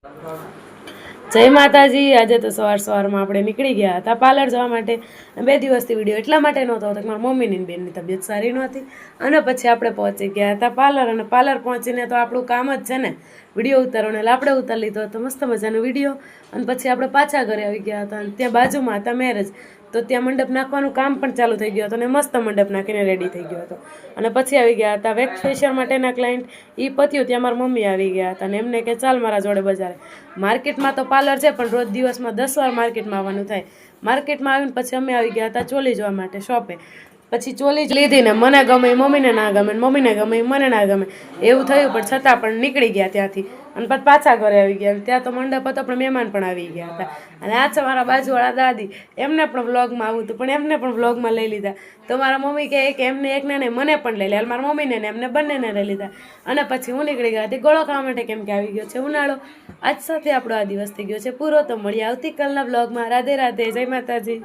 જય માતાજી। આજે તો સવારમાં આપણે નીકળી ગયા હતા પાર્લર જવા માટે। 2 દિવસથી વિડીયો એટલા માટે નહોતો કે મારા મમ્મીની ને બેનની તબિયત સારી નહોતી અને પછી આપણે પહોંચી ગયા હતા પાર્લર। અને પાર્લર પહોંચીને તો આપણું કામ જ છે ને વિડીયો ઉતારવાનો, એટલે આપણે ઉતારી લીધો હતો મસ્ત મજાનો વિડીયો। અને પછી આપણે પાછા ઘરે આવી ગયા હતા। ત્યાં બાજુમાં હતા મેરેજ, તો ત્યાં મંડપ નાખવાનું કામ પણ ચાલુ થઈ ગયું હતું અને મસ્ત મંડપ નાખીને રેડી થઈ ગયો હતો। અને પછી આવી ગયા હતા વેક્સ ફેશિયલ માટેના ક્લાયન્ટ, એ પત્યું ત્યાં મારા મમ્મી આવી ગયા હતા અને એમને કે ચાલ મારા જોડે બજારે। માર્કેટમાં તો પાર્લર છે પણ રોજ દિવસમાં 10 વાર માર્કેટમાં આવવાનું થાય। માર્કેટમાં આવીને પછી અમે આવી ગયા હતા ચોલી જોવા માટે શોપે। પછી ચોલી જ લીધી ને મને ગમે, મમ્મીને ના ગમે, મમ્મીને ગમે, મને ના ગમે, એવું થયું પણ છતાં પણ નીકળી ગયા ત્યાંથી અને પછી પાછા ઘરે આવી ગયા। ત્યાં તો મંડપ હતો પણ મહેમાન પણ આવી ગયા હતા। અને આ છે મારા બાજુવાળા દાદી, એમને પણ વ્લોગમાં આવું હતું પણ એમને પણ વ્લોગમાં લઈ લીધા। તો મારા મમ્મી કહે કે એમને એકને નહીં મને પણ લઈ લે, મારા મમ્મીને ને એમને બંનેને લઈ લીધા। અને પછી હું નીકળી ગયા હતી ગોળો ખાવા માટે, કેમ કે આવી ગયો છે ઉનાળો। આજ સાથે આપણો આ દિવસ થઈ ગયો છે પૂરો। તો મળીએ આવતીકાલના વ્લોગમાં। રાધે રાધે, જય માતાજી।